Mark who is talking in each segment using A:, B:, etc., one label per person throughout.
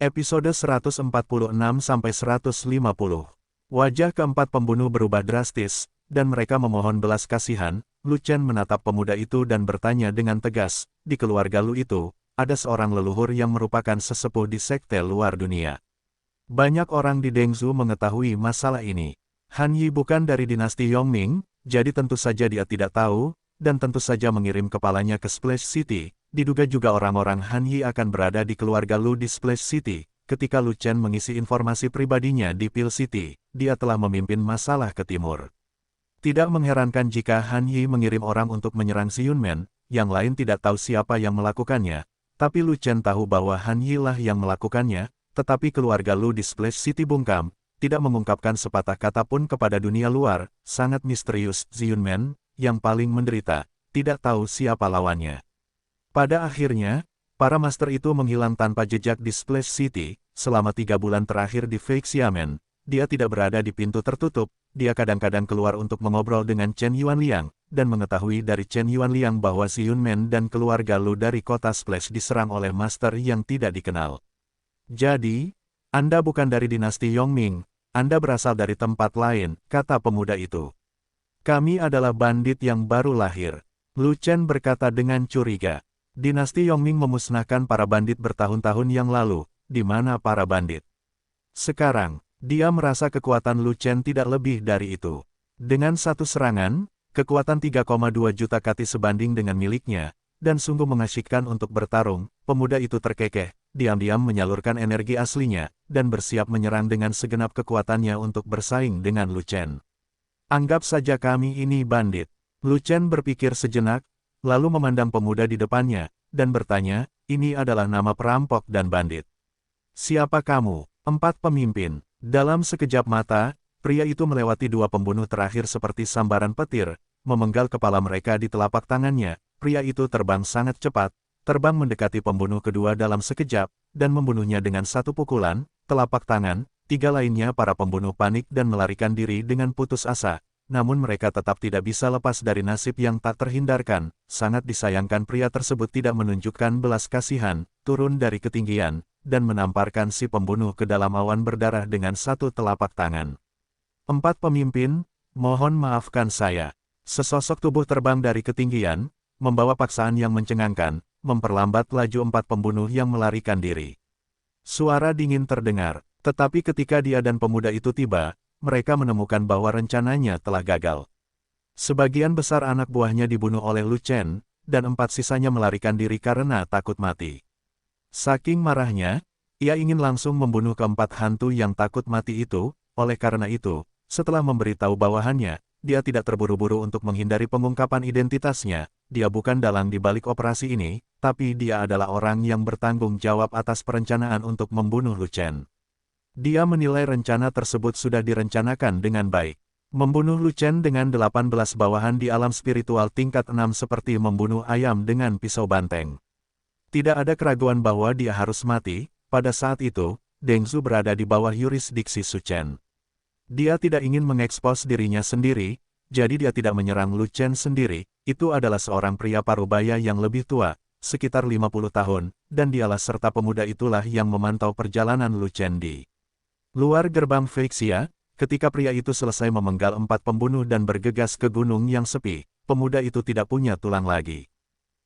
A: Episode 146-150. Wajah keempat pembunuh berubah drastis, dan mereka memohon belas kasihan. Lu Chen menatap pemuda itu dan bertanya dengan tegas, di keluarga Lu itu, ada seorang leluhur yang merupakan sesepuh di sekte luar dunia. Banyak orang di Dengzhou mengetahui masalah ini. Han Yi bukan dari dinasti Yongming, jadi tentu saja dia tidak tahu, dan tentu saja mengirim kepalanya ke Splash City. Diduga juga orang-orang Han Yi akan berada di keluarga Lu di Splash City. Ketika Lu Chen mengisi informasi pribadinya di Pil City, dia telah memimpin masalah ke timur. Tidak mengherankan jika Han Yi mengirim orang untuk menyerang si Yunmen, yang lain tidak tahu siapa yang melakukannya. Tapi Lu Chen tahu bahwa Han Yi lah yang melakukannya, tetapi keluarga Lu di Splash City bungkam, tidak mengungkapkan sepatah kata pun kepada dunia luar. Sangat misterius. Zi Yunmen, yang paling menderita, tidak tahu siapa lawannya. Pada akhirnya, para master itu menghilang tanpa jejak di Splash City. Selama 3 bulan terakhir di Fake Xiamen, dia tidak berada di pintu tertutup. Dia kadang-kadang keluar untuk mengobrol dengan Chen Yuanliang, dan mengetahui dari Chen Yuanliang bahwa si Yunmen dan keluarga Lu dari kota Splash diserang oleh master yang tidak dikenal. Jadi, Anda bukan dari dinasti Yongming, Anda berasal dari tempat lain, kata pemuda itu. Kami adalah bandit yang baru lahir. Lu Chen berkata dengan curiga. Dinasti Yongming memusnahkan para bandit bertahun-tahun yang lalu. Di mana para bandit? Sekarang, dia merasa kekuatan Lu Chen tidak lebih dari itu. Dengan satu serangan, kekuatan 3,2 juta kati sebanding dengan miliknya, dan sungguh mengasyikkan untuk bertarung. Pemuda itu terkekeh, diam-diam menyalurkan energi aslinya, dan bersiap menyerang dengan segenap kekuatannya untuk bersaing dengan Lu Chen. Anggap saja kami ini bandit. Lu Chen berpikir sejenak, lalu memandang pemuda di depannya, dan bertanya, ini adalah nama perampok dan bandit. Siapa kamu? 4 pemimpin. Dalam sekejap mata, pria itu melewati 2 pembunuh terakhir seperti sambaran petir, memenggal kepala mereka di telapak tangannya. Pria itu terbang sangat cepat, terbang mendekati pembunuh kedua dalam sekejap, dan membunuhnya dengan 1 pukulan, telapak tangan. 3 lainnya para pembunuh panik dan melarikan diri dengan putus asa. Namun mereka tetap tidak bisa lepas dari nasib yang tak terhindarkan. Sangat disayangkan pria tersebut tidak menunjukkan belas kasihan, turun dari ketinggian, dan menamparkan si pembunuh ke dalam awan berdarah dengan 1 telapak tangan. 4 pemimpin, mohon maafkan saya. Sesosok tubuh terbang dari ketinggian, membawa paksaan yang mencengangkan, memperlambat laju 4 pembunuh yang melarikan diri. Suara dingin terdengar, tetapi ketika dia dan pemuda itu tiba, mereka menemukan bahwa rencananya telah gagal. Sebagian besar anak buahnya dibunuh oleh Lu Chen, dan 4 sisanya melarikan diri karena takut mati. Saking marahnya, ia ingin langsung membunuh keempat hantu yang takut mati itu. Oleh karena itu, setelah memberitahu bawahannya, dia tidak terburu-buru untuk menghindari pengungkapan identitasnya. Dia bukan dalang di balik operasi ini, tapi dia adalah orang yang bertanggung jawab atas perencanaan untuk membunuh Lu Chen. Dia menilai rencana tersebut sudah direncanakan dengan baik. Membunuh Lu Chen dengan 18 bawahan di alam spiritual tingkat 6 seperti membunuh ayam dengan pisau banteng. Tidak ada keraguan bahwa dia harus mati. Pada saat itu, Dengzhou berada di bawah yurisdiksi Su Chen. Dia tidak ingin mengekspos dirinya sendiri, jadi dia tidak menyerang Lu Chen sendiri. Itu adalah seorang pria parubaya yang lebih tua, sekitar 50 tahun, dan dialah serta pemuda itulah yang memantau perjalanan Lu Chen di luar gerbang Feixia. Ketika pria itu selesai memenggal 4 pembunuh dan bergegas ke gunung yang sepi, pemuda itu tidak punya tulang lagi.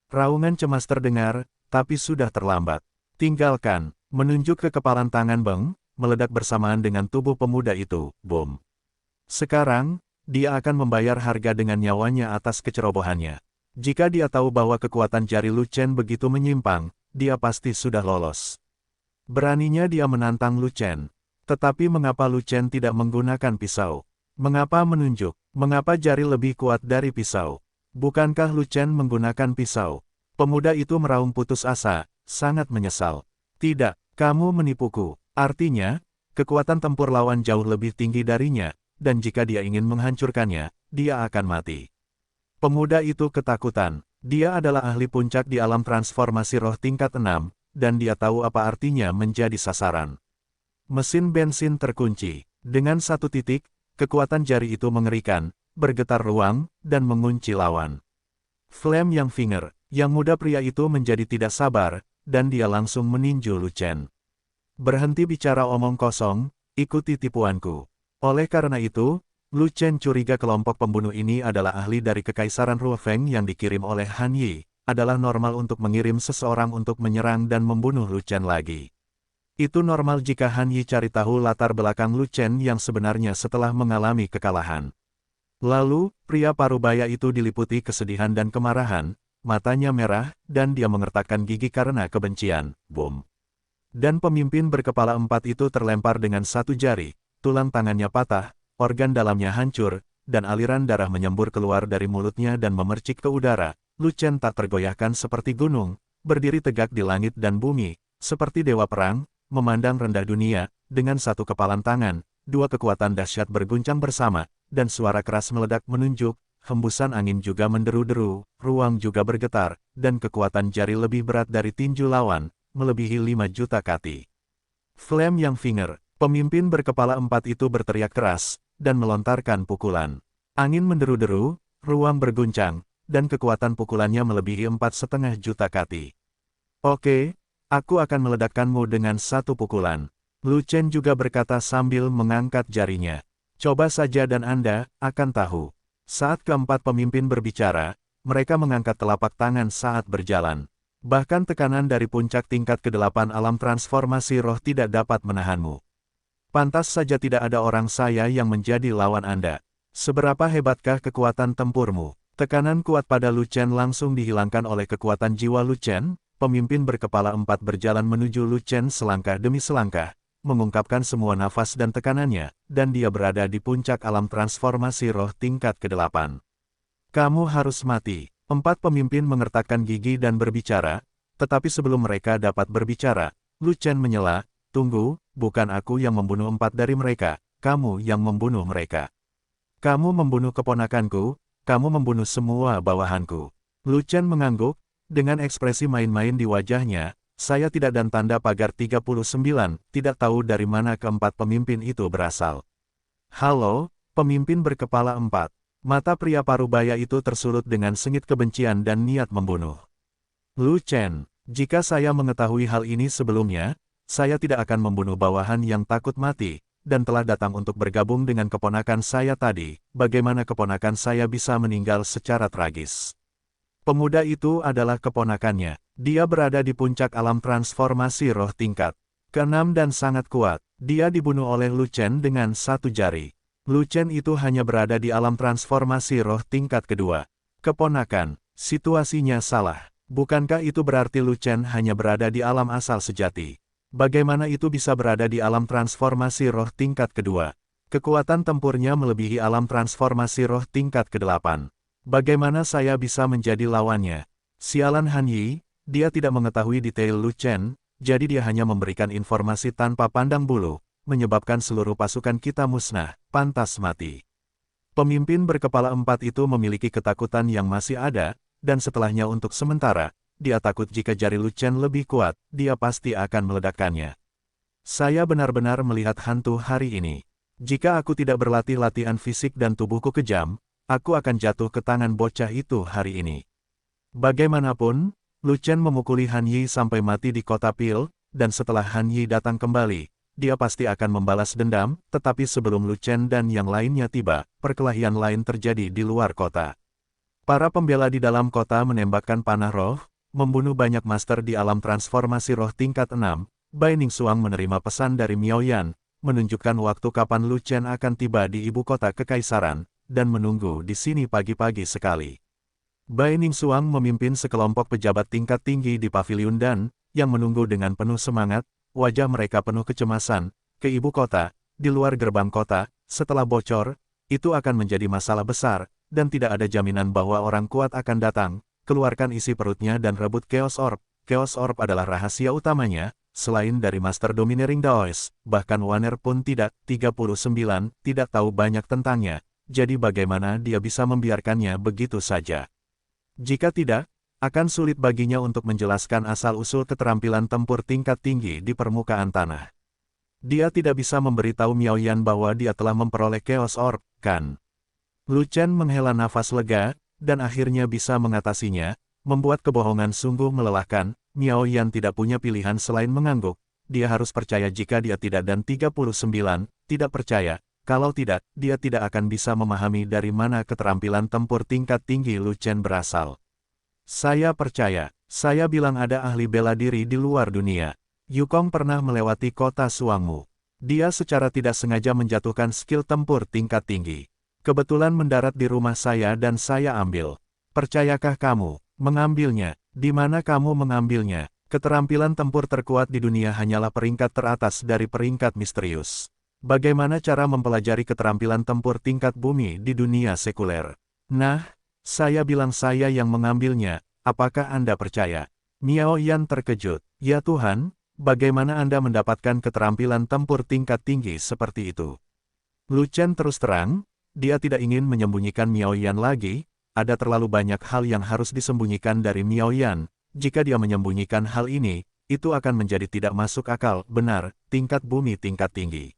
A: Raungan cemas terdengar, tapi sudah terlambat. Tinggalkan, menunjuk ke kepalan tangan Beng, meledak bersamaan dengan tubuh pemuda itu, bom. Sekarang, dia akan membayar harga dengan nyawanya atas kecerobohannya. Jika dia tahu bahwa kekuatan jari Lu Chen begitu menyimpang, dia pasti sudah lolos. Beraninya dia menantang Lu Chen. Tetapi mengapa Lu Chen tidak menggunakan pisau? Mengapa menunjuk? Mengapa jari lebih kuat dari pisau? Bukankah Lu Chen menggunakan pisau? Pemuda itu meraung putus asa, sangat menyesal. Tidak, kamu menipuku. Artinya, kekuatan tempur lawan jauh lebih tinggi darinya, dan jika dia ingin menghancurkannya, dia akan mati. Pemuda itu ketakutan. Dia adalah ahli puncak di alam transformasi roh tingkat 6, dan dia tahu apa artinya menjadi sasaran. Mesin bensin terkunci. Dengan 1 titik, kekuatan jari itu mengerikan, bergetar ruang, dan mengunci lawan. Flame Yang Finger, yang muda pria itu menjadi tidak sabar, dan dia langsung meninju Lu Chen. Berhenti bicara omong kosong, ikuti tipuanku. Oleh karena itu, Lu Chen curiga kelompok pembunuh ini adalah ahli dari Kekaisaran Ruofeng yang dikirim oleh Han Yi. Adalah normal untuk mengirim seseorang untuk menyerang dan membunuh Lu Chen lagi. Itu normal jika Han Yi cari tahu latar belakang Lu Chen yang sebenarnya setelah mengalami kekalahan. Lalu, pria parubaya itu diliputi kesedihan dan kemarahan, matanya merah, dan dia mengertakkan gigi karena kebencian. Boom. Dan pemimpin berkepala 4 itu terlempar dengan satu jari, tulang tangannya patah, organ dalamnya hancur, dan aliran darah menyembur keluar dari mulutnya dan memercik ke udara. Lu Chen tak tergoyahkan seperti gunung, berdiri tegak di langit dan bumi, seperti dewa perang, memandang rendah dunia, dengan satu kepalan tangan, dua kekuatan dahsyat berguncang bersama, dan suara keras meledak menunjuk, hembusan angin juga menderu-deru, ruang juga bergetar, dan kekuatan jari lebih berat dari tinju lawan, melebihi 5 juta kati. Flame Yang Finger, pemimpin berkepala 4 itu berteriak keras, dan melontarkan pukulan. Angin menderu-deru, ruang berguncang, dan kekuatan pukulannya melebihi 4,5 juta kati. Oke, aku akan meledakkanmu dengan satu pukulan. Lu Chen juga berkata sambil mengangkat jarinya. Coba saja dan Anda akan tahu. Saat keempat pemimpin berbicara, mereka mengangkat telapak tangan saat berjalan. Bahkan tekanan dari puncak tingkat ke-8 alam transformasi roh tidak dapat menahanmu. Pantas saja tidak ada orang saya yang menjadi lawan Anda. Seberapa hebatkah kekuatan tempurmu? Tekanan kuat pada Lu Chen langsung dihilangkan oleh kekuatan jiwa Lu Chen. Pemimpin berkepala 4 berjalan menuju Lu Chen selangkah demi selangkah, mengungkapkan semua nafas dan tekanannya, dan dia berada di puncak alam transformasi roh tingkat ke-8. Kamu harus mati. 4 pemimpin mengertakkan gigi dan berbicara, tetapi sebelum mereka dapat berbicara, Lu Chen menyela, tunggu, bukan aku yang membunuh 4 dari mereka, kamu yang membunuh mereka. Kamu membunuh keponakanku, kamu membunuh semua bawahanku. Lu Chen mengangguk, dengan ekspresi main-main di wajahnya. Saya tidak dan tanda pagar 39, tidak tahu dari mana keempat pemimpin itu berasal. Halo, pemimpin berkepala 4. Mata pria parubaya itu tersulut dengan sengit kebencian dan niat membunuh. Lu Chen, jika saya mengetahui hal ini sebelumnya, saya tidak akan membunuh bawahan yang takut mati, dan telah datang untuk bergabung dengan keponakan saya tadi. Bagaimana keponakan saya bisa meninggal secara tragis? Pemuda itu adalah keponakannya. Dia berada di puncak alam transformasi roh tingkat ke-6 dan sangat kuat. Dia dibunuh oleh Lu Chen dengan satu jari. Lu Chen itu hanya berada di alam transformasi roh tingkat kedua. Keponakan, situasinya salah. Bukankah itu berarti Lu Chen hanya berada di alam asal sejati? Bagaimana itu bisa berada di alam transformasi roh tingkat kedua? Kekuatan tempurnya melebihi alam transformasi roh tingkat ke-8. Bagaimana saya bisa menjadi lawannya? Sialan Han Yi, dia tidak mengetahui detail Lu Chen, jadi dia hanya memberikan informasi tanpa pandang bulu, menyebabkan seluruh pasukan kita musnah, pantas mati. Pemimpin berkepala 4 itu memiliki ketakutan yang masih ada, dan setelahnya untuk sementara, dia takut jika jari Lu Chen lebih kuat, dia pasti akan meledakkannya. Saya benar-benar melihat hantu hari ini. Jika aku tidak berlatih latihan fisik dan tubuhku kejam, aku akan jatuh ke tangan bocah itu hari ini. Bagaimanapun, Lu Chen memukuli Han Yi sampai mati di kota Pil, dan setelah Han Yi datang kembali, dia pasti akan membalas dendam, tetapi sebelum Lu Chen dan yang lainnya tiba, perkelahian lain terjadi di luar kota. Para pembela di dalam kota menembakkan panah roh, membunuh banyak master di alam transformasi roh tingkat 6, Bai Ningsuang menerima pesan dari Miao Yan, menunjukkan waktu kapan Lu Chen akan tiba di ibu kota kekaisaran, dan menunggu di sini pagi-pagi sekali. Bai Ningsuang memimpin sekelompok pejabat tingkat tinggi di paviliun dan, yang menunggu dengan penuh semangat, wajah mereka penuh kecemasan, ke ibu kota, di luar gerbang kota, setelah bocor, itu akan menjadi masalah besar, dan tidak ada jaminan bahwa orang kuat akan datang, keluarkan isi perutnya dan rebut Chaos Orb. Chaos Orb adalah rahasia utamanya, selain dari Master Domineering Daoist, bahkan Wanner pun tidak, 39, tidak tahu banyak tentangnya. Jadi bagaimana dia bisa membiarkannya begitu saja? Jika tidak, akan sulit baginya untuk menjelaskan asal-usul keterampilan tempur tingkat tinggi di permukaan tanah. Dia tidak bisa memberitahu Miao Yan bahwa dia telah memperoleh Chaos Orb, kan? Lu Chen menghela nafas lega, dan akhirnya bisa mengatasinya, membuat kebohongan sungguh melelahkan. Miao Yan tidak punya pilihan selain mengangguk. dia harus percaya jika dia tidak dan 39, tidak percaya. Kalau tidak, dia tidak akan bisa memahami dari mana keterampilan tempur tingkat tinggi Lu Chen berasal. Saya percaya, saya bilang ada ahli bela diri di luar dunia. Yukong pernah melewati kota Suangmu. Dia secara tidak sengaja menjatuhkan skill tempur tingkat tinggi. Kebetulan mendarat di rumah saya dan saya ambil. Percayakah kamu mengambilnya? Di mana kamu mengambilnya? Keterampilan tempur terkuat di dunia hanyalah peringkat teratas dari peringkat misterius. Bagaimana cara mempelajari keterampilan tempur tingkat bumi di dunia sekuler? Nah, saya bilang saya yang mengambilnya, apakah Anda percaya? Miao Yan terkejut. Ya Tuhan, bagaimana Anda mendapatkan keterampilan tempur tingkat tinggi seperti itu? Lu Chen terus terang, dia tidak ingin menyembunyikan Miao Yan lagi, ada terlalu banyak hal yang harus disembunyikan dari Miao Yan. Jika dia menyembunyikan hal ini, itu akan menjadi tidak masuk akal. Benar, tingkat bumi tingkat tinggi.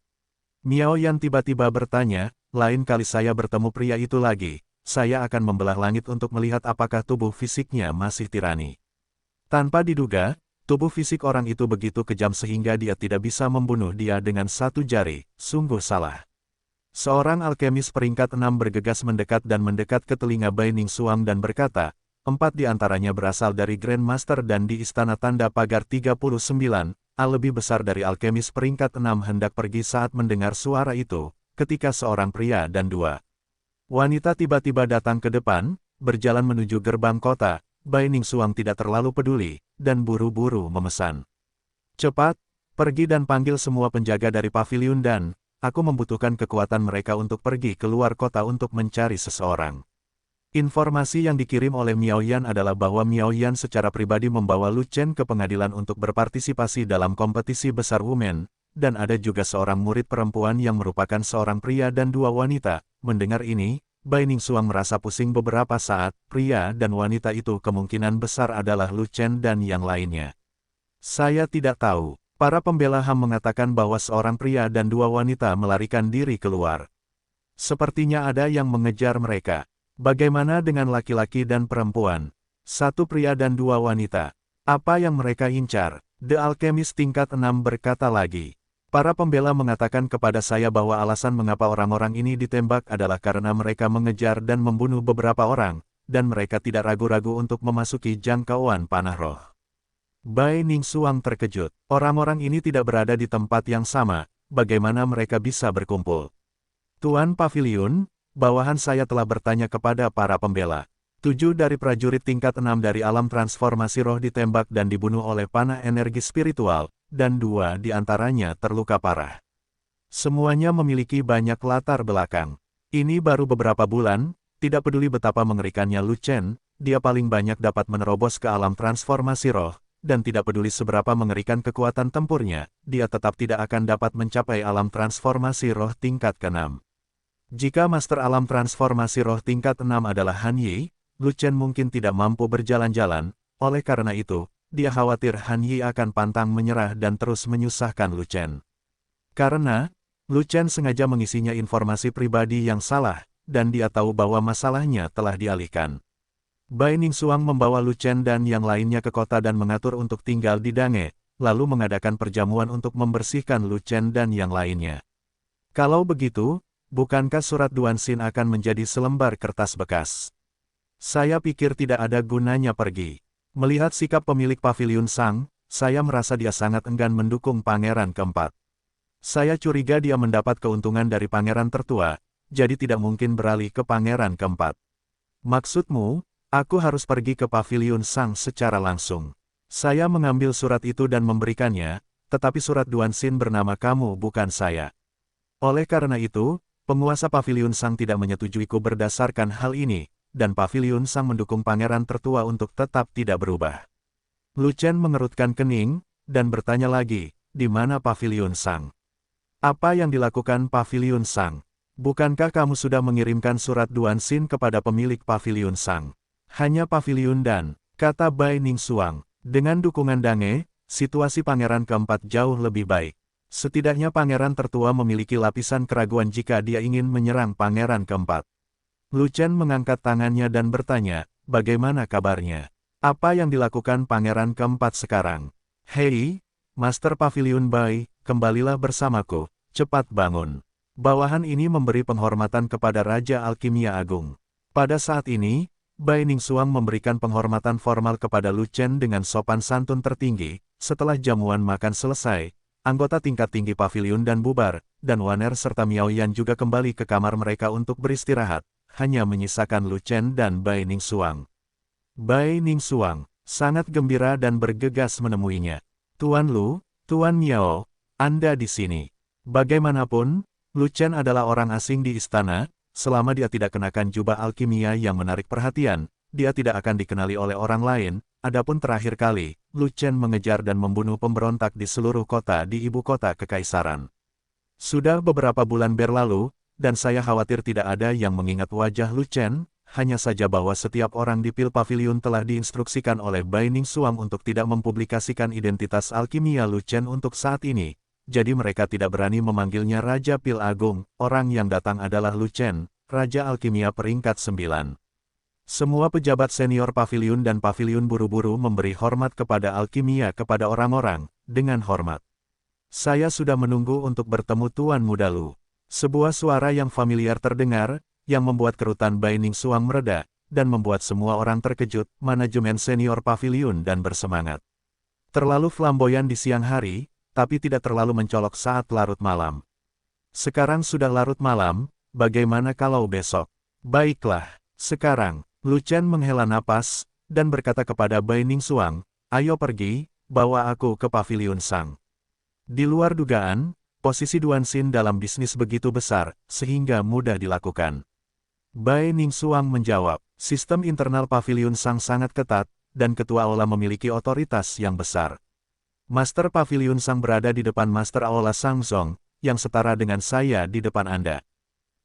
A: Miao Yan tiba-tiba bertanya, lain kali saya bertemu pria itu lagi, saya akan membelah langit untuk melihat apakah tubuh fisiknya masih tirani. Tanpa diduga, tubuh fisik orang itu begitu kejam sehingga dia tidak bisa membunuh dia dengan satu jari, sungguh salah. Seorang alkemis peringkat 6 bergegas mendekat dan mendekat ke telinga Bai Ningsuang dan berkata, 4 di antaranya berasal dari Grandmaster dan di Istana Tanda Pagar 39, lebih besar dari alkemis peringkat 6 hendak pergi saat mendengar suara itu, ketika seorang pria dan 2 wanita tiba-tiba datang ke depan, berjalan menuju gerbang kota. Bai Ningsuang tidak terlalu peduli, dan buru-buru memesan. Cepat, pergi dan panggil semua penjaga dari paviliun dan, aku membutuhkan kekuatan mereka untuk pergi keluar kota untuk mencari seseorang. Informasi yang dikirim oleh Miao Yan adalah bahwa Miao Yan secara pribadi membawa Lu Chen ke pengadilan untuk berpartisipasi dalam kompetisi besar women, dan ada juga seorang murid perempuan yang merupakan seorang pria dan 2 wanita. Mendengar ini, Bai Ningsuang merasa pusing beberapa saat. Pria dan wanita itu kemungkinan besar adalah Lu Chen dan yang lainnya. Saya tidak tahu. Para pembela HAM mengatakan bahwa seorang pria dan 2 wanita melarikan diri keluar. Sepertinya ada yang mengejar mereka. Bagaimana dengan laki-laki dan perempuan? 1 pria dan 2 wanita. Apa yang mereka incar? The Alchemist tingkat 6 berkata lagi. Para pembela mengatakan kepada saya bahwa alasan mengapa orang-orang ini ditembak adalah karena mereka mengejar dan membunuh beberapa orang, dan mereka tidak ragu-ragu untuk memasuki jangkauan panah roh. Bai Ningsuang terkejut. Orang-orang ini tidak berada di tempat yang sama, bagaimana mereka bisa berkumpul? Tuan Paviliun, bawahan saya telah bertanya kepada para pembela. 7 dari prajurit tingkat 6 dari alam transformasi roh ditembak dan dibunuh oleh panah energi spiritual, dan 2 di antaranya terluka parah. Semuanya memiliki banyak latar belakang. Ini baru beberapa bulan, tidak peduli betapa mengerikannya Lu Chen, dia paling banyak dapat menerobos ke alam transformasi roh, dan tidak peduli seberapa mengerikan kekuatan tempurnya, dia tetap tidak akan dapat mencapai alam transformasi roh tingkat ke-6. Jika Master Alam Transformasi Roh tingkat 6 adalah Han Yi, Lu Chen mungkin tidak mampu berjalan-jalan, oleh karena itu, dia khawatir Han Yi akan pantang menyerah dan terus menyusahkan Lu Chen. Karena, Lu Chen sengaja mengisinya informasi pribadi yang salah, dan dia tahu bahwa masalahnya telah dialihkan. Bai Ningsuang membawa Lu Chen dan yang lainnya ke kota dan mengatur untuk tinggal di Dange, lalu mengadakan perjamuan untuk membersihkan Lu Chen dan yang lainnya. Kalau begitu, bukankah surat Duanxin akan menjadi selembar kertas bekas? Saya pikir tidak ada gunanya pergi. Melihat sikap pemilik paviliun Sang, saya merasa dia sangat enggan mendukung pangeran keempat. Saya curiga dia mendapat keuntungan dari pangeran tertua, jadi tidak mungkin beralih ke pangeran keempat. Maksudmu, aku harus pergi ke paviliun Sang secara langsung. Saya mengambil surat itu dan memberikannya, tetapi surat Duanxin bernama kamu bukan saya. Oleh karena itu, penguasa paviliun Sang tidak menyetujuiku berdasarkan hal ini, dan paviliun Sang mendukung pangeran tertua untuk tetap tidak berubah. Lu Chen mengerutkan kening, dan bertanya lagi, di mana paviliun Sang? Apa yang dilakukan paviliun Sang? Bukankah kamu sudah mengirimkan surat Duanxin kepada pemilik paviliun Sang? Hanya paviliun dan, kata Bai Ningsuang, dengan dukungan Dange, situasi pangeran keempat jauh lebih baik. Setidaknya pangeran tertua memiliki lapisan keraguan jika dia ingin menyerang pangeran keempat. Lu Chen mengangkat tangannya dan bertanya, bagaimana kabarnya? Apa yang dilakukan pangeran keempat sekarang? Hei, Master Pavilion Bai, kembalilah bersamaku, cepat bangun. Bawahan ini memberi penghormatan kepada Raja Alkimia Agung. Pada saat ini, Bai Ningsuang memberikan penghormatan formal kepada Lu Chen dengan sopan santun tertinggi. Setelah jamuan makan selesai, anggota tingkat tinggi pavilion dan bubar, dan Waner serta Miao Yan juga kembali ke kamar mereka untuk beristirahat, hanya menyisakan Lu Chen dan Bai Ningsuang. Bai Ningsuang sangat gembira dan bergegas menemuinya. Tuan Lu, Tuan Miao, Anda di sini. Bagaimanapun, Lu Chen adalah orang asing di istana, selama dia tidak kenakan jubah alkimia yang menarik perhatian, dia tidak akan dikenali oleh orang lain. Adapun terakhir kali, Lu Chen mengejar dan membunuh pemberontak di seluruh kota di ibu kota kekaisaran. Sudah beberapa bulan berlalu, dan saya khawatir tidak ada yang mengingat wajah Lu Chen, hanya saja bahwa setiap orang di Pil Pavilion telah diinstruksikan oleh Bai Ningsuang untuk tidak mempublikasikan identitas alkimia Lu Chen untuk saat ini, jadi mereka tidak berani memanggilnya Raja Pil Agung. Orang yang datang adalah Lu Chen, Raja Alkimia peringkat 9. Semua pejabat senior pavilion dan pavilion buru-buru memberi hormat kepada alkimia kepada orang-orang, dengan hormat. Saya sudah menunggu untuk bertemu Tuan Muda Lu. Sebuah suara yang familiar terdengar, yang membuat kerutan Bai Ningsuang mereda, dan membuat semua orang terkejut. Manajemen senior pavilion dan bersemangat. Terlalu flamboyan di siang hari, tapi tidak terlalu mencolok saat larut malam. Sekarang sudah larut malam, bagaimana kalau besok? Baiklah, sekarang, Lu Chen menghela napas, dan berkata kepada Bai Ningsuang, ayo pergi, bawa aku ke Pavilion Sang. Di luar dugaan, posisi Duan Xin dalam bisnis begitu besar, sehingga mudah dilakukan. Bai Ningsuang menjawab, sistem internal Pavilion Sang sangat ketat, dan Ketua Aula memiliki otoritas yang besar. Master Pavilion Sang berada di depan Master Aula Sang Zong, yang setara dengan saya di depan Anda.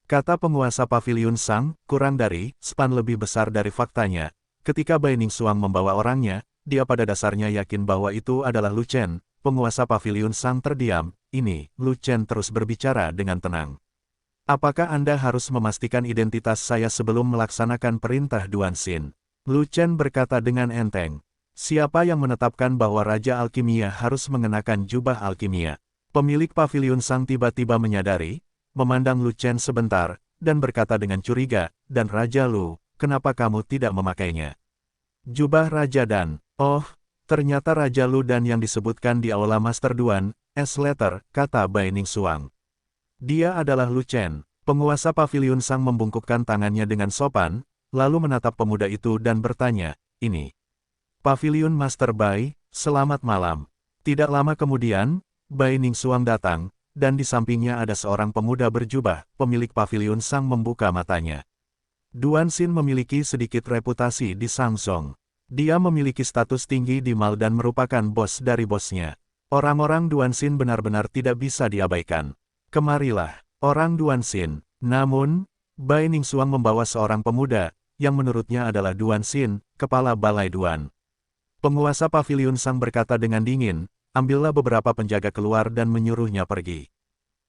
A: Kata penguasa Pavilion Sang, kurang dari span lebih besar dari faktanya. Ketika Bai Ningsuang membawa orangnya, dia pada dasarnya yakin bahwa itu adalah Lu Chen. Penguasa Pavilion Sang terdiam. Ini, Lu Chen terus berbicara dengan tenang. Apakah Anda harus memastikan identitas saya sebelum melaksanakan perintah Duan Xin? Lu Chen berkata dengan enteng. Siapa yang menetapkan bahwa Raja Alkimia harus mengenakan jubah alkimia? Pemilik Pavilion Sang tiba-tiba menyadari, memandang Lu Chen sebentar, dan berkata dengan curiga, dan Raja Lu, kenapa kamu tidak memakainya? Jubah Raja dan, oh, ternyata Raja Lu dan yang disebutkan di Aula Master Duan, S-Letter, kata Bai Ningsuang. Dia adalah Lu Chen. Penguasa Pavilion Sang membungkukkan tangannya dengan sopan, lalu menatap pemuda itu dan bertanya, ini. Pavilion Master Bai, selamat malam. Tidak lama kemudian, Bai Ningsuang datang, dan di sampingnya ada seorang pemuda berjubah. Pemilik Pavilion Sang membuka matanya. Duan Xin memiliki sedikit reputasi di Shangzong. Dia memiliki status tinggi di Mal dan merupakan bos dari bosnya. Orang-orang Duan Xin benar-benar tidak bisa diabaikan. Kemarilah, orang Duan Xin. Namun, Bai Ningsuang membawa seorang pemuda, yang menurutnya adalah Duan Xin, kepala balai Duan. Penguasa Pavilion Sang berkata dengan dingin, ambillah beberapa penjaga keluar dan menyuruhnya pergi.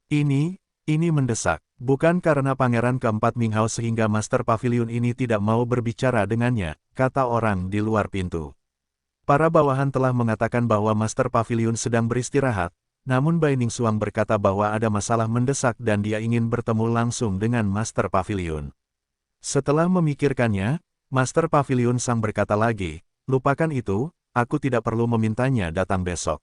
A: Ini mendesak. Bukan karena Pangeran keempat Minghao sehingga Master Pavilion ini tidak mau berbicara dengannya, kata orang di luar pintu. Para bawahan telah mengatakan bahwa Master Pavilion sedang beristirahat, namun Bai Ningsuang berkata bahwa ada masalah mendesak dan dia ingin bertemu langsung dengan Master Pavilion. Setelah memikirkannya, Master Pavilion Sang berkata lagi, lupakan itu, aku tidak perlu memintanya datang besok.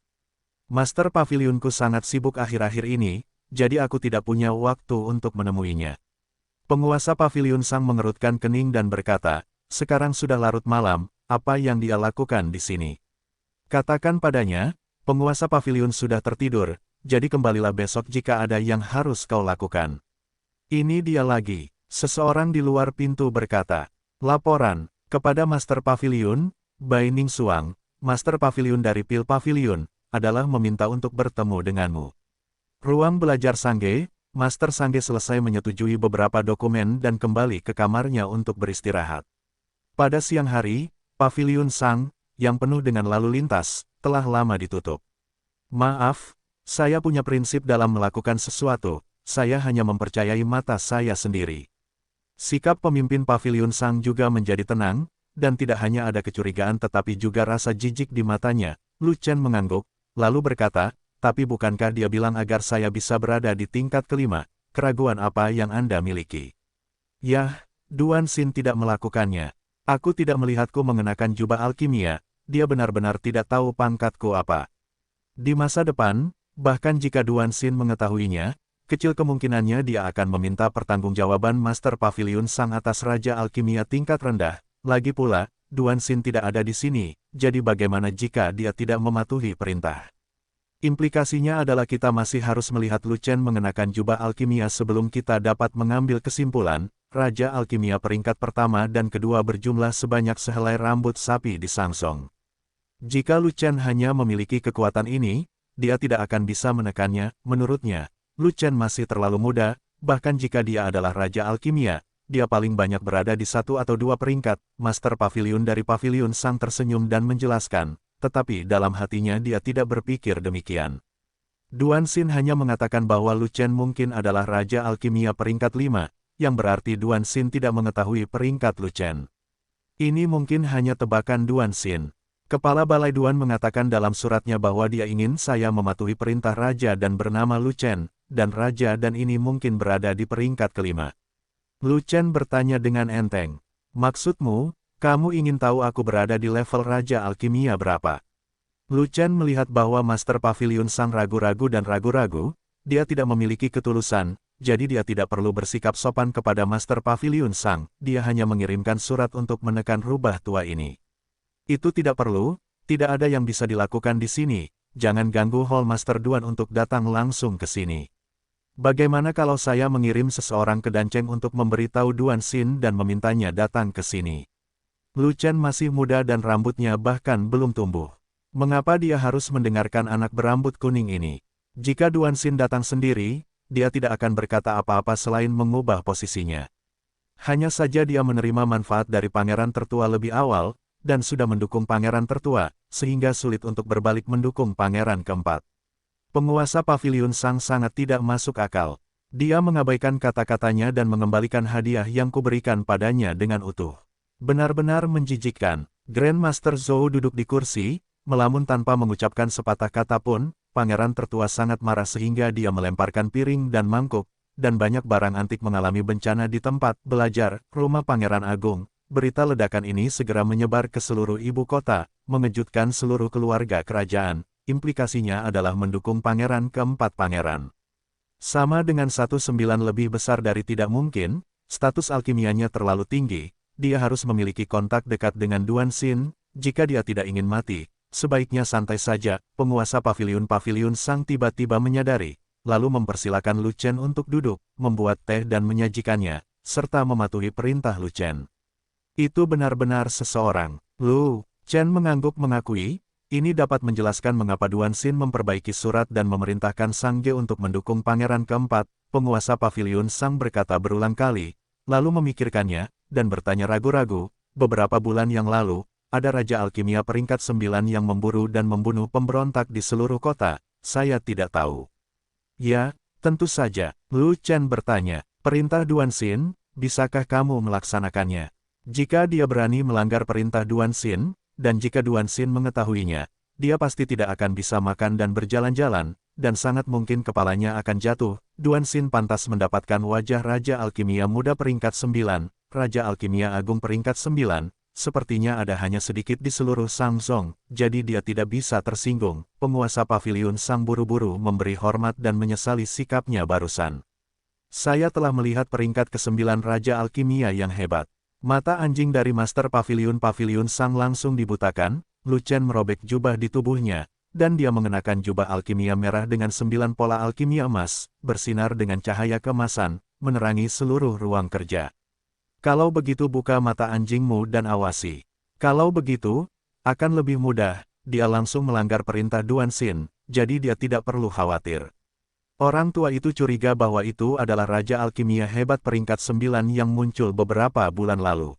A: Master Pavilionku sangat sibuk akhir-akhir ini, jadi aku tidak punya waktu untuk menemuinya. Penguasa Pavilion Sang mengerutkan kening dan berkata, sekarang sudah larut malam, apa yang dia lakukan di sini? Katakan padanya, penguasa Pavilion sudah tertidur, jadi kembalilah besok jika ada yang harus kau lakukan. Ini dia lagi, seseorang di luar pintu berkata. Laporan, kepada Master Pavilion, Bai Ningsuang, Master Pavilion dari Pil Pavilion, adalah meminta untuk bertemu denganmu. Ruang belajar Sangge, Master Sangge selesai menyetujui beberapa dokumen dan kembali ke kamarnya untuk beristirahat. Pada siang hari, Pavilion Sang, yang penuh dengan lalu lintas, telah lama ditutup. Maaf, saya punya prinsip dalam melakukan sesuatu, saya hanya mempercayai mata saya sendiri. Sikap pemimpin Pavilion Sang juga menjadi tenang, dan tidak hanya ada kecurigaan tetapi juga rasa jijik di matanya. Lu Chen mengangguk, lalu berkata, tapi bukankah dia bilang agar saya bisa berada di tingkat kelima? Keraguan apa yang Anda miliki? Yah, Duan Xin tidak melakukannya. Aku tidak melihatku mengenakan jubah alkimia, dia benar-benar tidak tahu pangkatku apa. Di masa depan, bahkan jika Duan Xin mengetahuinya, kecil kemungkinannya dia akan meminta pertanggungjawaban Master Pavilion Sang atas Raja Alkimia tingkat rendah. Lagi pula, Duan Xin tidak ada di sini, jadi bagaimana jika dia tidak mematuhi perintah? Implikasinya adalah kita masih harus melihat Lu Chen mengenakan jubah alkimia sebelum kita dapat mengambil kesimpulan. Raja Alkimia peringkat pertama dan kedua berjumlah sebanyak sehelai rambut sapi di Sangsong. Jika Lu Chen hanya memiliki kekuatan ini, dia tidak akan bisa menekannya. Menurutnya, Lu Chen masih terlalu muda, bahkan jika dia adalah Raja Alkimia, dia paling banyak berada di 1 atau 2 peringkat. Master Pavilion dari Pavilion Sang tersenyum dan menjelaskan, tetapi dalam hatinya dia tidak berpikir demikian. Duan Xin hanya mengatakan bahwa Lu Chen mungkin adalah Raja Alkimia peringkat 5, yang berarti Duan Xin tidak mengetahui peringkat Lu Chen. Ini mungkin hanya tebakan Duan Xin. Kepala Balai Duan mengatakan dalam suratnya bahwa dia ingin saya mematuhi perintah Raja dan bernama Lu Chen, dan Raja dan ini mungkin berada di peringkat kelima. Lu Chen bertanya dengan enteng. Maksudmu, kamu ingin tahu aku berada di level Raja Alkimia berapa? Lu Chen melihat bahwa Master Pavilion Sang ragu-ragu dan ragu-ragu, dia tidak memiliki ketulusan, jadi dia tidak perlu bersikap sopan kepada Master Pavilion Sang, dia hanya mengirimkan surat untuk menekan rubah tua ini. Itu tidak perlu, tidak ada yang bisa dilakukan di sini, jangan ganggu Hall Master Duan untuk datang langsung ke sini. Bagaimana kalau saya mengirim seseorang ke Danceng untuk memberitahu Duan Xin dan memintanya datang ke sini? Lu Chen masih muda dan rambutnya bahkan belum tumbuh. Mengapa dia harus mendengarkan anak berambut kuning ini? Jika Duan Xin datang sendiri, dia tidak akan berkata apa-apa selain mengubah posisinya. Hanya saja dia menerima manfaat dari pangeran tertua lebih awal, dan sudah mendukung pangeran tertua, sehingga sulit untuk berbalik mendukung pangeran keempat. Penguasa Pavilion Sang sangat tidak masuk akal. Dia mengabaikan kata-katanya dan mengembalikan hadiah yang kuberikan padanya dengan utuh. Benar-benar menjijikkan. Grandmaster Zhou duduk di kursi, melamun tanpa mengucapkan sepatah kata pun. Pangeran tertua sangat marah sehingga dia melemparkan piring dan mangkuk, dan banyak barang antik mengalami bencana di tempat belajar, rumah Pangeran Agung. Berita ledakan ini segera menyebar ke seluruh ibu kota, mengejutkan seluruh keluarga kerajaan. Implikasinya adalah mendukung Pangeran keempat Pangeran. Sama dengan 1/9 lebih besar dari tidak mungkin, status alkimianya terlalu tinggi, dia harus memiliki kontak dekat dengan Duan Xin, jika dia tidak ingin mati. Sebaiknya santai saja, penguasa Pavilion Sang tiba-tiba menyadari, lalu mempersilakan Lu Chen untuk duduk, membuat teh dan menyajikannya, serta mematuhi perintah Lu Chen. Itu benar-benar seseorang. Lu Chen mengangguk mengakui, ini dapat menjelaskan mengapa Duan Xin memperbaiki surat dan memerintahkan Sang Ge untuk mendukung pangeran keempat. Penguasa Pavilion Sang berkata berulang kali, lalu memikirkannya, dan bertanya ragu-ragu, beberapa bulan yang lalu, ada Raja Alkimia peringkat 9 yang memburu dan membunuh pemberontak di seluruh kota, saya tidak tahu. Ya, tentu saja, Lu Chen bertanya, perintah Duan Xin, bisakah kamu melaksanakannya? Jika dia berani melanggar perintah Duan Xin, dan jika Duan Xin mengetahuinya, dia pasti tidak akan bisa makan dan berjalan-jalan, dan sangat mungkin kepalanya akan jatuh. Duan Xin pantas mendapatkan wajah Raja Alkimia muda peringkat 9, Raja Alkimia Agung peringkat 9, sepertinya ada hanya sedikit di seluruh Sangsong, jadi dia tidak bisa tersinggung. Penguasa Pavilion Sang buru-buru memberi hormat dan menyesali sikapnya barusan. Saya telah melihat peringkat ke-9 Raja Alkimia yang hebat. Mata anjing dari Master Pavilion Sang langsung dibutakan. Lu Chen merobek jubah di tubuhnya, dan dia mengenakan jubah alkimia merah dengan 9 pola alkimia emas, bersinar dengan cahaya keemasan, menerangi seluruh ruang kerja. Kalau begitu buka mata anjingmu dan awasi. Kalau begitu, akan lebih mudah, dia langsung melanggar perintah Duan Xin, jadi dia tidak perlu khawatir. Orang tua itu curiga bahwa itu adalah Raja Alkimia hebat peringkat 9 yang muncul beberapa bulan lalu.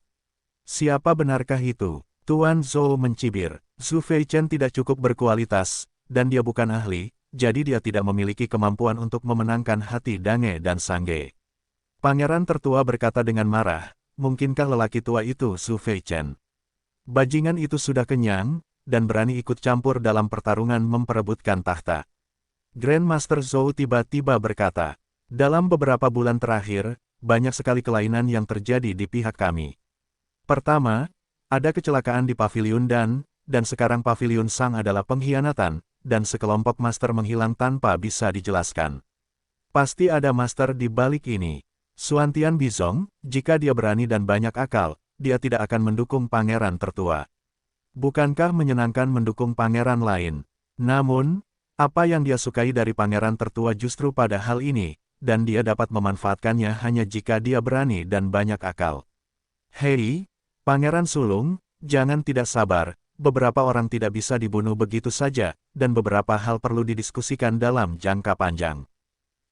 A: Siapa benarkah itu? Tuan Zhou mencibir. Zhu Feichen tidak cukup berkualitas, dan dia bukan ahli, jadi dia tidak memiliki kemampuan untuk memenangkan hati Dange dan Sangge. Pangeran tertua berkata dengan marah, mungkinkah lelaki tua itu Zhu Feichen? Bajingan itu sudah kenyang, dan berani ikut campur dalam pertarungan memperebutkan tahta. Grandmaster Zhou tiba-tiba berkata, dalam beberapa bulan terakhir, banyak sekali kelainan yang terjadi di pihak kami. Pertama, ada kecelakaan di Paviliun dan sekarang Paviliun Sang adalah pengkhianatan, dan sekelompok master menghilang tanpa bisa dijelaskan. Pasti ada master di balik ini. Xuantian Bizong, jika dia berani dan banyak akal, dia tidak akan mendukung pangeran tertua. Bukankah menyenangkan mendukung pangeran lain? Namun, apa yang dia sukai dari pangeran tertua justru pada hal ini, dan dia dapat memanfaatkannya hanya jika dia berani dan banyak akal. Hei, Pangeran Sulung, jangan tidak sabar, beberapa orang tidak bisa dibunuh begitu saja, dan beberapa hal perlu didiskusikan dalam jangka panjang.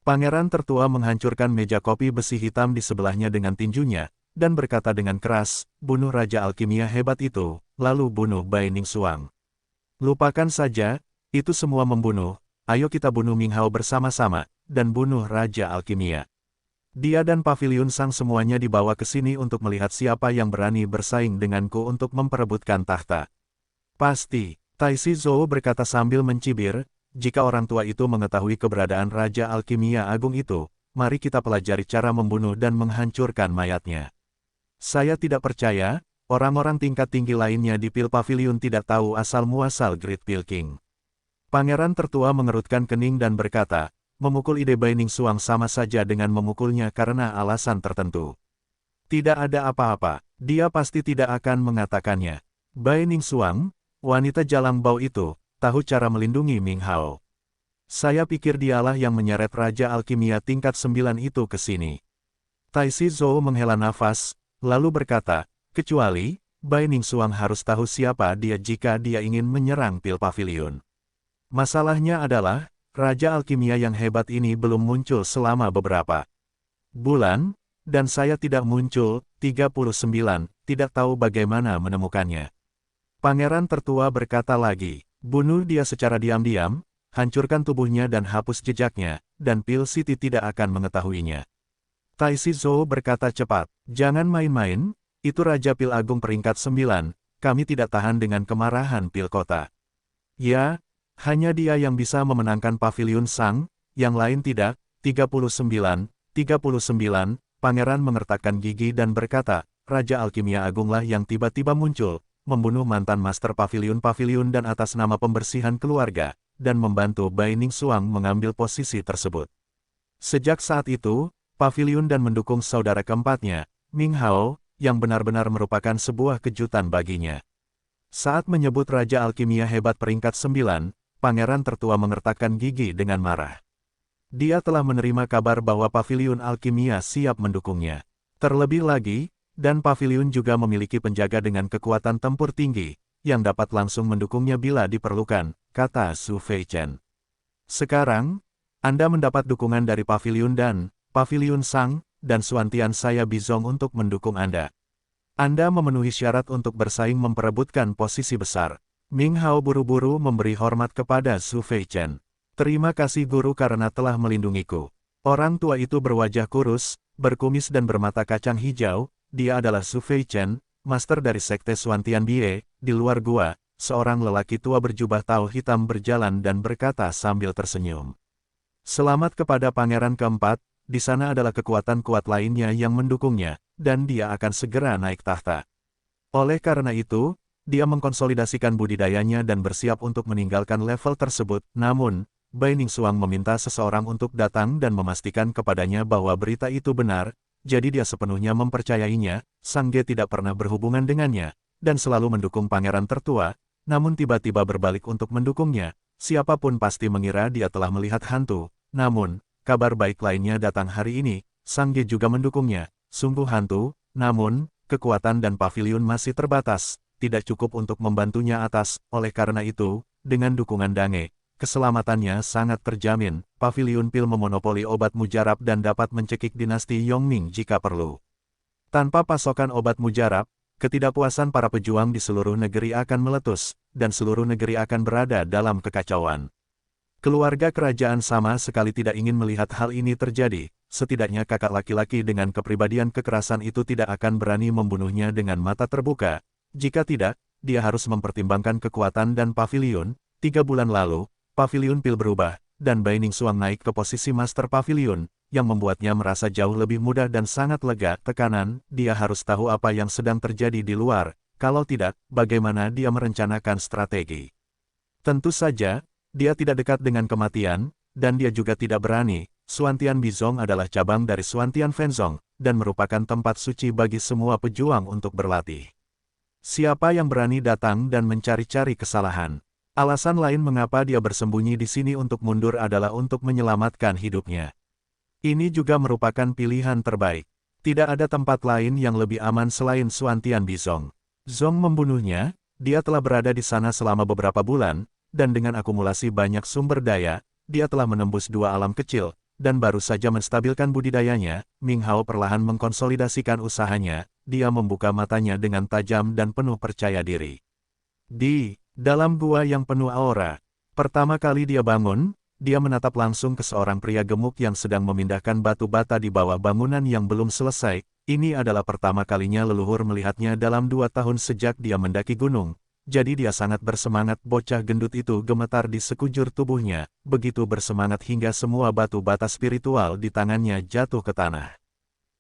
A: Pangeran tertua menghancurkan meja kopi besi hitam di sebelahnya dengan tinjunya, dan berkata dengan keras, bunuh Raja Alkimia hebat itu, lalu bunuh Bai Ningsuang. Lupakan saja, itu semua membunuh, ayo kita bunuh Ming Hao bersama-sama, dan bunuh Raja Alkimia. Dia dan Paviliun Sang semuanya dibawa ke sini untuk melihat siapa yang berani bersaing denganku untuk memperebutkan tahta. Pasti, Taisi Zhou berkata sambil mencibir, jika orang tua itu mengetahui keberadaan Raja Alkimia Agung itu, mari kita pelajari cara membunuh dan menghancurkan mayatnya. Saya tidak percaya, orang-orang tingkat tinggi lainnya di Pil Pavilion tidak tahu asal-muasal Great Pil King. Pangeran tertua mengerutkan kening dan berkata, memukul ide Bai Ningsuang sama saja dengan memukulnya karena alasan tertentu. Tidak ada apa-apa, dia pasti tidak akan mengatakannya. Bai Ningsuang, wanita jalang bau itu, tahu cara melindungi Ming Hao. Saya pikir dialah yang menyeret Raja Alkimia tingkat 9 itu ke sini. Taisi Zhou menghela nafas, lalu berkata, kecuali, Bai Ningsuang harus tahu siapa dia jika dia ingin menyerang Pil Pavilion. Masalahnya adalah, Raja Alkimia yang hebat ini belum muncul selama beberapa bulan, dan saya tidak muncul, 39, tidak tahu bagaimana menemukannya. Pangeran tertua berkata lagi, bunuh dia secara diam-diam, hancurkan tubuhnya dan hapus jejaknya, dan Pil City tidak akan mengetahuinya. Taisi Zhou berkata cepat, jangan main-main, itu Raja Pil Agung peringkat 9, kami tidak tahan dengan kemarahan Pil Kota. Ya, hanya dia yang bisa memenangkan Paviliun Sang, yang lain tidak, 39, Pangeran mengertakkan gigi dan berkata, Raja Alkimia Agunglah yang tiba-tiba muncul, membunuh mantan Master Paviliun dan atas nama pembersihan keluarga, dan membantu Bai Ningsuang mengambil posisi tersebut. Sejak saat itu, Paviliun dan mendukung saudara keempatnya, Ming Hao, yang benar-benar merupakan sebuah kejutan baginya. Saat menyebut Raja Alkimia hebat peringkat 9, Pangeran tertua mengertakkan gigi dengan marah. Dia telah menerima kabar bahwa Paviliun Alkimia siap mendukungnya. Terlebih lagi, dan Paviliun juga memiliki penjaga dengan kekuatan tempur tinggi, yang dapat langsung mendukungnya bila diperlukan, kata Su Feichen. Sekarang, Anda mendapat dukungan dari Paviliun Sang, dan Xuantian saya Bizong untuk mendukung Anda. Anda memenuhi syarat untuk bersaing memperebutkan posisi besar. Ming Hao buru-buru memberi hormat kepada Su Feichen. Terima kasih guru karena telah melindungiku. Orang tua itu berwajah kurus, berkumis dan bermata kacang hijau. Dia adalah Su Feichen, master dari sekte Xuantian Bie. Di luar gua, seorang lelaki tua berjubah tau hitam berjalan dan berkata sambil tersenyum. Selamat kepada pangeran keempat, di sana adalah kekuatan kuat lainnya yang mendukungnya, dan dia akan segera naik tahta. Oleh karena itu, dia mengkonsolidasikan budidayanya dan bersiap untuk meninggalkan level tersebut. Namun, Bai Ningsuang meminta seseorang untuk datang dan memastikan kepadanya bahwa berita itu benar, jadi dia sepenuhnya mempercayainya. Sang Ge tidak pernah berhubungan dengannya, dan selalu mendukung pangeran tertua, namun tiba-tiba berbalik untuk mendukungnya. Siapapun pasti mengira dia telah melihat hantu, namun, kabar baik lainnya datang hari ini, Sang Ge juga mendukungnya. Sungguh hantu, namun, kekuatan dan Paviliun masih terbatas, tidak cukup untuk membantunya atas. Oleh karena itu, dengan dukungan Dange, keselamatannya sangat terjamin. Paviliun Pil memonopoli obat mujarab dan dapat mencekik dinasti Yongming jika perlu. Tanpa pasokan obat mujarab, ketidakpuasan para pejuang di seluruh negeri akan meletus, dan seluruh negeri akan berada dalam kekacauan. Keluarga kerajaan sama sekali tidak ingin melihat hal ini terjadi. Setidaknya kakak laki-laki dengan kepribadian kekerasan itu tidak akan berani membunuhnya dengan mata terbuka. Jika tidak, dia harus mempertimbangkan kekuatan dan pavilion. 3 bulan lalu, Pavilion Pil berubah, dan Bai Ningsuang naik ke posisi Master Pavilion, yang membuatnya merasa jauh lebih mudah dan sangat lega. Tekanan, dia harus tahu apa yang sedang terjadi di luar, kalau tidak, bagaimana dia merencanakan strategi. Tentu saja, dia tidak dekat dengan kematian, dan dia juga tidak berani. Xuantian Bizong adalah cabang dari Xuantian Fenzong, dan merupakan tempat suci bagi semua pejuang untuk berlatih. Siapa yang berani datang dan mencari-cari kesalahan? Alasan lain mengapa dia bersembunyi di sini untuk mundur adalah untuk menyelamatkan hidupnya. Ini juga merupakan pilihan terbaik. Tidak ada tempat lain yang lebih aman selain Xuantian Bizong. Zong membunuhnya, dia telah berada di sana selama beberapa bulan, dan dengan akumulasi banyak sumber daya, dia telah menembus 2 alam kecil, dan baru saja menstabilkan budidayanya. Ming Hao perlahan mengkonsolidasikan usahanya, dia membuka matanya dengan tajam dan penuh percaya diri. Di dalam gua yang penuh aura, pertama kali dia bangun, dia menatap langsung ke seorang pria gemuk yang sedang memindahkan batu bata di bawah bangunan yang belum selesai. Ini adalah pertama kalinya leluhur melihatnya dalam 2 tahun sejak dia mendaki gunung. Jadi dia sangat bersemangat. Bocah gendut itu gemetar di sekujur tubuhnya, begitu bersemangat hingga semua batu bata spiritual di tangannya jatuh ke tanah.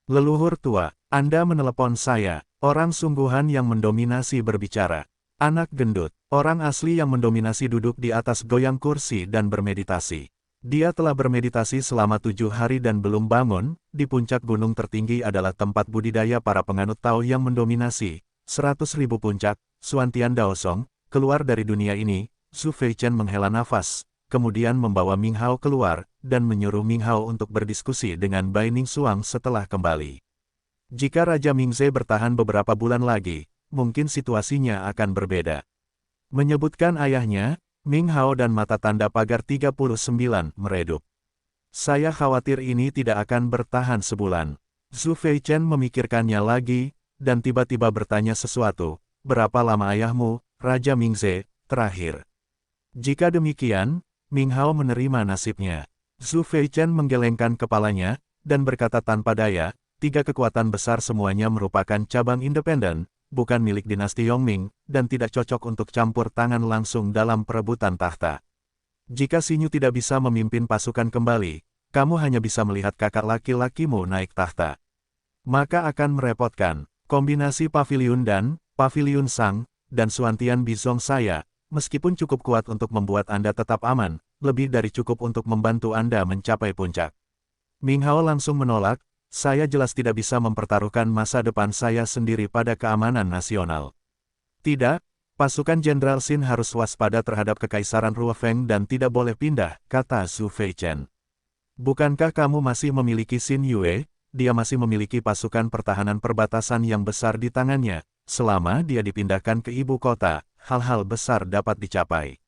A: Leluhur tua, Anda menelepon saya, orang sungguhan yang mendominasi berbicara. Anak gendut, orang asli yang mendominasi duduk di atas goyang kursi dan bermeditasi. Dia telah bermeditasi selama 7 hari dan belum bangun. Di puncak gunung tertinggi adalah tempat budidaya para penganut Tao yang mendominasi. 100.000 puncak. Xuantian Daosong, keluar dari dunia ini. Zhu Feichen menghela nafas, kemudian membawa Ming Hao keluar, dan menyuruh Ming Hao untuk berdiskusi dengan Bai Ningsuang setelah kembali. Jika Raja Mingze bertahan beberapa bulan lagi, mungkin situasinya akan berbeda. Menyebutkan ayahnya, Ming Hao dan mata tanda pagar 39 meredup. Saya khawatir ini tidak akan bertahan sebulan. Zhu Feichen memikirkannya lagi, dan tiba-tiba bertanya sesuatu. Berapa lama ayahmu, Raja Mingze, terakhir? Jika demikian, Ming Hao menerima nasibnya. Zhu Feichen menggelengkan kepalanya, dan berkata tanpa daya, 3 kekuatan besar semuanya merupakan cabang independen, bukan milik dinasti Yongming, dan tidak cocok untuk campur tangan langsung dalam perebutan tahta. Jika Xinyu tidak bisa memimpin pasukan kembali, kamu hanya bisa melihat kakak laki-lakimu naik tahta. Maka akan merepotkan. Kombinasi Pavilion dan Pavilion Sang, dan Xuantian Bizong saya, meskipun cukup kuat untuk membuat Anda tetap aman, lebih dari cukup untuk membantu Anda mencapai puncak. Ming Hao langsung menolak, saya jelas tidak bisa mempertaruhkan masa depan saya sendiri pada keamanan nasional. Tidak, pasukan Jenderal Xin harus waspada terhadap Kekaisaran Ruofeng dan tidak boleh pindah, kata Zhu Feichen. Bukankah kamu masih memiliki Xin Yue? Dia masih memiliki pasukan pertahanan perbatasan yang besar di tangannya. Selama dia dipindahkan ke ibu kota, hal-hal besar dapat dicapai.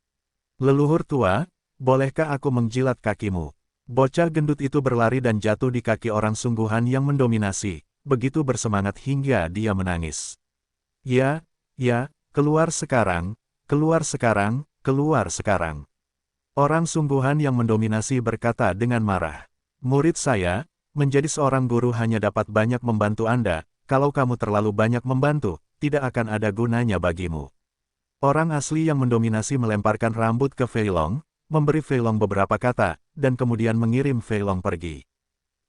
A: Leluhur tua, bolehkah aku menjilat kakimu? Bocah gendut itu berlari dan jatuh di kaki orang sungguhan yang mendominasi, begitu bersemangat hingga dia menangis. Ya, keluar sekarang, keluar sekarang, keluar sekarang. Orang sungguhan yang mendominasi berkata dengan marah. Murid saya, menjadi seorang guru hanya dapat banyak membantu Anda. Kalau kamu terlalu banyak membantu, tidak akan ada gunanya bagimu. Orang asli yang mendominasi melemparkan rambut ke Fei Long, memberi Fei Long beberapa kata, dan kemudian mengirim Fei Long pergi.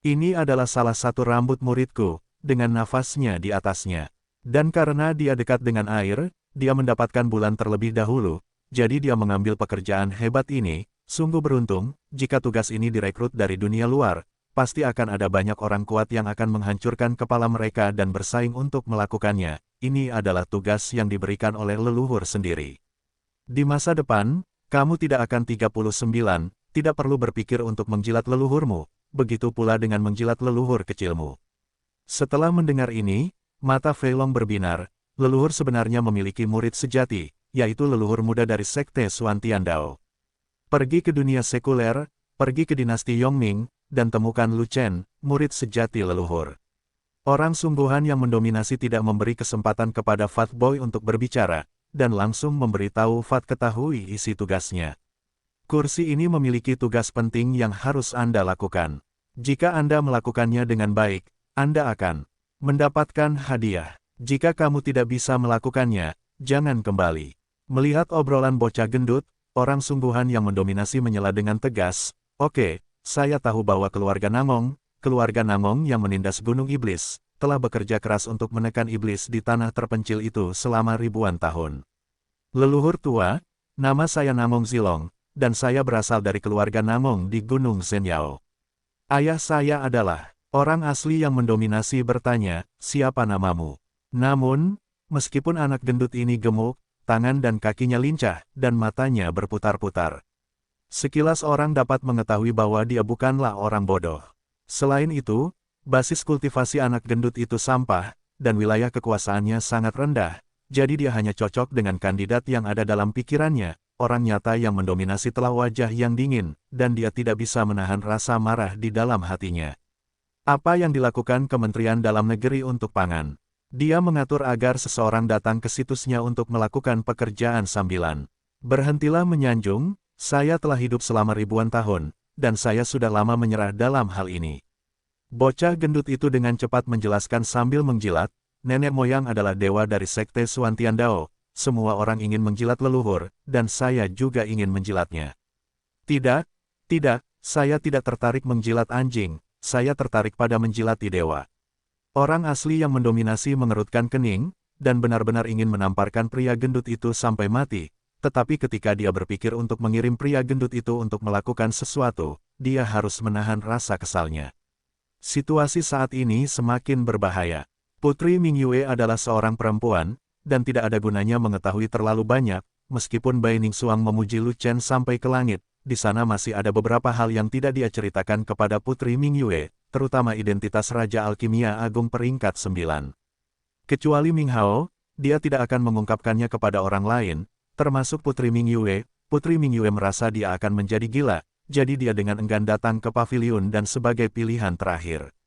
A: Ini adalah salah satu rambut muridku, dengan nafasnya di atasnya. Dan karena dia dekat dengan air, dia mendapatkan bulan terlebih dahulu, jadi dia mengambil pekerjaan hebat ini. Sungguh beruntung, jika tugas ini direkrut dari dunia luar, pasti akan ada banyak orang kuat yang akan menghancurkan kepala mereka dan bersaing untuk melakukannya. Ini adalah tugas yang diberikan oleh leluhur sendiri. Di masa depan, kamu tidak akan 39, tidak perlu berpikir untuk menjilat leluhurmu, begitu pula dengan menjilat leluhur kecilmu. Setelah mendengar ini, mata Fei Long berbinar. Leluhur sebenarnya memiliki murid sejati, yaitu leluhur muda dari sekte Xuantian Dao. Pergi ke dunia sekuler, pergi ke dinasti Yongming, dan temukan Lu Chen, murid sejati leluhur. Orang sungguhan yang mendominasi tidak memberi kesempatan kepada Fat Boy untuk berbicara, dan langsung memberitahu Fat ketahui isi tugasnya. Kursi ini memiliki tugas penting yang harus Anda lakukan. Jika Anda melakukannya dengan baik, Anda akan mendapatkan hadiah. Jika kamu tidak bisa melakukannya, jangan kembali. Melihat obrolan bocah gendut, orang sungguhan yang mendominasi menyela dengan tegas, "Oke, saya tahu bahwa keluarga Namong yang menindas Gunung Iblis, telah bekerja keras untuk menekan iblis di tanah terpencil itu selama ribuan tahun. Leluhur tua, nama saya Namong Zilong, dan saya berasal dari keluarga Namong di Gunung Zenyao. Ayah saya adalah..." Orang asli yang mendominasi bertanya, "Siapa namamu?" Namun, meskipun anak gendut ini gemuk, tangan dan kakinya lincah, dan matanya berputar-putar. Sekilas orang dapat mengetahui bahwa dia bukanlah orang bodoh. Selain itu, basis kultivasi anak gendut itu sampah, dan wilayah kekuasaannya sangat rendah, jadi dia hanya cocok dengan kandidat yang ada dalam pikirannya. Orang nyata yang mendominasi telah wajah yang dingin, dan dia tidak bisa menahan rasa marah di dalam hatinya. Apa yang dilakukan Kementerian Dalam Negeri untuk pangan? Dia mengatur agar seseorang datang ke situsnya untuk melakukan pekerjaan sambilan. Berhentilah menyanjung, saya telah hidup selama ribuan tahun, dan saya sudah lama menyerah dalam hal ini. Bocah gendut itu dengan cepat menjelaskan sambil menjilat, nenek moyang adalah dewa dari sekte Xuantiandao, semua orang ingin menjilat leluhur, dan saya juga ingin menjilatnya. Tidak, saya tidak tertarik menjilat anjing. Saya tertarik pada menjilati dewa. Orang asli yang mendominasi mengerutkan kening, dan benar-benar ingin menamparkan pria gendut itu sampai mati, tetapi ketika dia berpikir untuk mengirim pria gendut itu untuk melakukan sesuatu, dia harus menahan rasa kesalnya. Situasi saat ini semakin berbahaya. Putri Mingyue adalah seorang perempuan, dan tidak ada gunanya mengetahui terlalu banyak, meskipun Bai Ningxuang memuji Lu Chen sampai ke langit. Di sana masih ada beberapa hal yang tidak dia ceritakan kepada Putri Mingyue, terutama identitas Raja Alkimia Agung peringkat 9. Kecuali Ming Hao, dia tidak akan mengungkapkannya kepada orang lain, termasuk Putri Mingyue. Putri Mingyue merasa dia akan menjadi gila, jadi dia dengan enggan datang ke pavilion dan sebagai pilihan terakhir.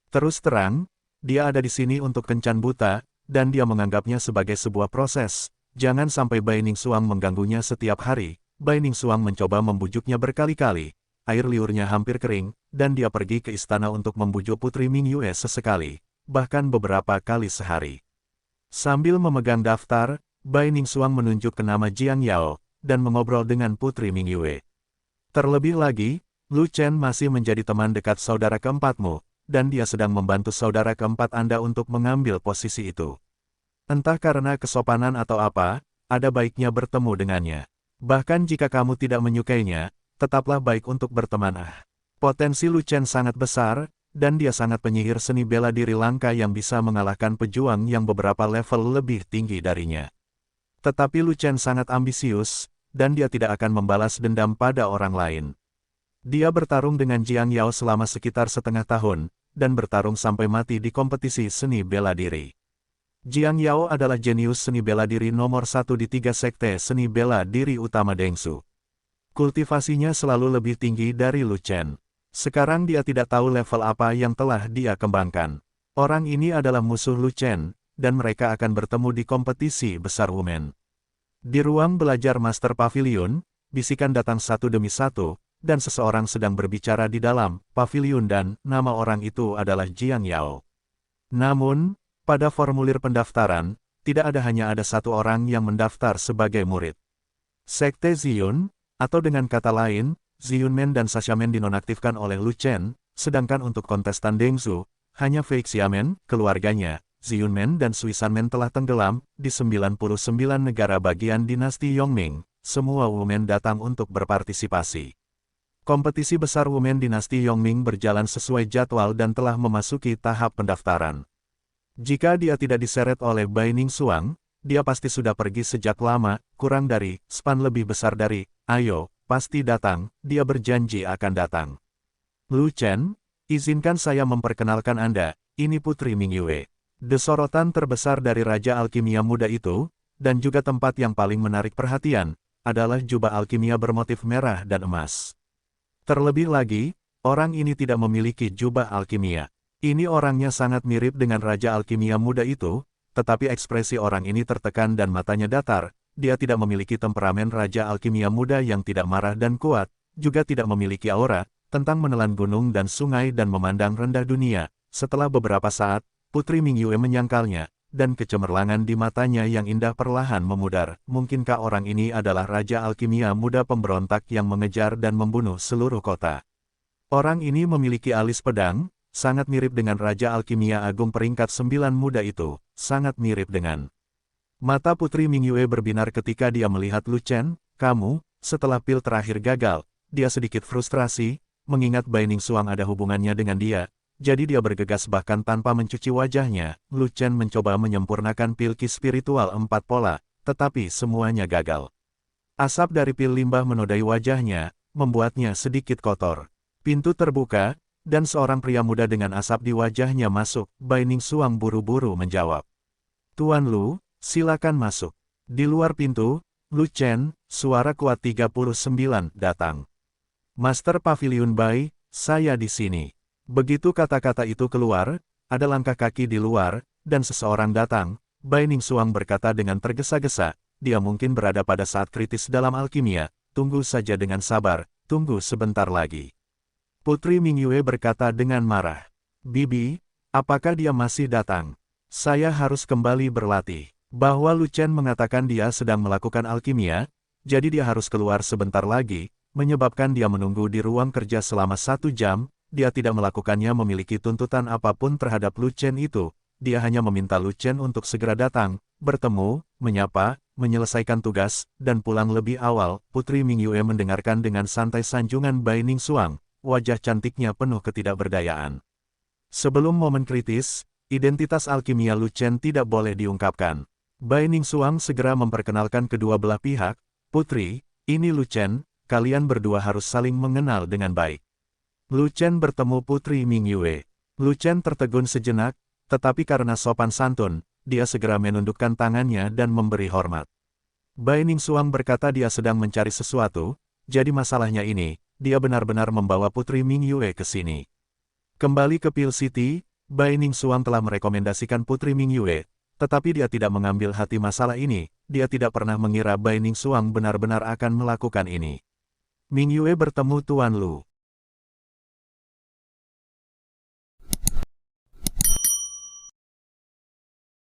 A: Terus terang, dia ada di sini untuk kencan buta, dan dia menganggapnya sebagai sebuah proses. Jangan sampai Bai Ningxuang mengganggunya setiap hari. Bai Ningxuang mencoba membujuknya berkali-kali, air liurnya hampir kering, dan dia pergi ke istana untuk membujuk Putri Mingyue sesekali, bahkan beberapa kali sehari. Sambil memegang daftar, Bai Ningxuang menunjuk ke nama Jiang Yao, dan mengobrol dengan Putri Mingyue. Terlebih lagi, Lu Chen masih menjadi teman dekat saudara keempatmu, dan dia sedang membantu saudara keempat Anda untuk mengambil posisi itu. Entah karena kesopanan atau apa, ada baiknya bertemu dengannya. Bahkan jika kamu tidak menyukainya, tetaplah baik untuk berteman. Potensi Lu Chen sangat besar, dan dia sangat penyihir seni bela diri langka yang bisa mengalahkan pejuang yang beberapa level lebih tinggi darinya. Tetapi Lu Chen sangat ambisius, dan dia tidak akan membalas dendam pada orang lain. Dia bertarung dengan Jiang Yao selama sekitar setengah tahun, dan bertarung sampai mati di kompetisi seni bela diri. Jiang Yao adalah jenius seni bela diri nomor 1 di 3 sekte seni bela diri utama Dengsu. Kultivasinya selalu lebih tinggi dari Lu Chen. Sekarang dia tidak tahu level apa yang telah dia kembangkan. Orang ini adalah musuh Lu Chen, dan mereka akan bertemu di kompetisi besar Women. Di ruang belajar Master Pavilion, bisikan datang satu demi satu, dan seseorang sedang berbicara di dalam pavilion dan nama orang itu adalah Jiang Yao. Namun, pada formulir pendaftaran, tidak hanya ada satu orang yang mendaftar sebagai murid. Sekte Ziyun, atau dengan kata lain, Ziyunmen dan Sashamen dinonaktifkan oleh Lu Chen, sedangkan untuk kontestan Dengsu, hanya Fei Xiamen, keluarganya, Ziyunmen dan Suisanmen telah tenggelam, di 99 negara bagian dinasti Yongming, semua women datang untuk berpartisipasi. Kompetisi besar women dinasti Yongming berjalan sesuai jadwal dan telah memasuki tahap pendaftaran. Jika dia tidak diseret oleh Bai Ningxuang, dia pasti sudah pergi sejak lama, kurang dari, span lebih besar dari, ayo, pasti datang, dia berjanji akan datang. Lu Chen, izinkan saya memperkenalkan Anda, ini Putri Mingyue. Sorotan terbesar dari Raja Alkimia Muda itu, dan juga tempat yang paling menarik perhatian, adalah jubah alkimia bermotif merah dan emas. Terlebih lagi, orang ini tidak memiliki jubah alkimia. Ini orangnya sangat mirip dengan Raja Alkimia Muda itu, tetapi ekspresi orang ini tertekan dan matanya datar. Dia tidak memiliki temperamen Raja Alkimia Muda yang tidak marah dan kuat, juga tidak memiliki aura, tentang menelan gunung dan sungai dan memandang rendah dunia. Setelah beberapa saat, Putri Mingyue menyangkalnya, dan kecemerlangan di matanya yang indah perlahan memudar. Mungkinkah orang ini adalah Raja Alkimia muda pemberontak yang mengejar dan membunuh seluruh kota? Orang ini memiliki alis pedang, sangat mirip dengan Raja Alkimia Agung peringkat 9 muda itu, sangat mirip dengan. Mata Putri Mingyue berbinar ketika dia melihat Lu Chen. Kamu, setelah pil terakhir gagal, dia sedikit frustrasi, mengingat Bai Ningsuang ada hubungannya dengan dia, jadi dia bergegas bahkan tanpa mencuci wajahnya. Lu Chen mencoba menyempurnakan pil ki spiritual 4 pola, tetapi semuanya gagal. Asap dari pil limbah menodai wajahnya, membuatnya sedikit kotor. Pintu terbuka, dan seorang pria muda dengan asap di wajahnya masuk. Bai Ningsuang buru-buru menjawab. Tuan Lu, silakan masuk. Di luar pintu, Lu Chen, suara kuat 39, datang. Master Pavilion Bai, saya di sini. Begitu kata-kata itu keluar, ada langkah kaki di luar, dan seseorang datang. Bai Ningsuang berkata dengan tergesa-gesa, dia mungkin berada pada saat kritis dalam alkimia, tunggu saja dengan sabar, tunggu sebentar lagi. Putri Mingyue berkata dengan marah. Bibi, apakah dia masih datang? Saya harus kembali berlatih. Bahwa Lu Chen mengatakan dia sedang melakukan alkimia, jadi dia harus keluar sebentar lagi, menyebabkan dia menunggu di ruang kerja selama 1 jam, dia tidak melakukannya memiliki tuntutan apapun terhadap Lu Chen itu, dia hanya meminta Lu Chen untuk segera datang, bertemu, menyapa, menyelesaikan tugas, dan pulang lebih awal. Putri Mingyue mendengarkan dengan santai sanjungan Bai Ningsuang, wajah cantiknya penuh ketidakberdayaan. Sebelum momen kritis, identitas alkimia Lu Chen tidak boleh diungkapkan. Bai Ningsuang segera memperkenalkan kedua belah pihak, Putri, ini Lu Chen, kalian berdua harus saling mengenal dengan baik. Lu Chen bertemu Putri Mingyue. Lu Chen tertegun sejenak, tetapi karena sopan santun, dia segera menundukkan tangannya dan memberi hormat. Bai Ningsuang berkata dia sedang mencari sesuatu, jadi masalahnya ini, dia benar-benar membawa Putri Mingyue ke sini. Kembali ke Pil City, Bai Ningsuang telah merekomendasikan Putri Mingyue, tetapi dia tidak mengambil hati masalah ini, dia tidak pernah mengira Bai Ningsuang benar-benar akan melakukan ini. Mingyue bertemu Tuan Lu.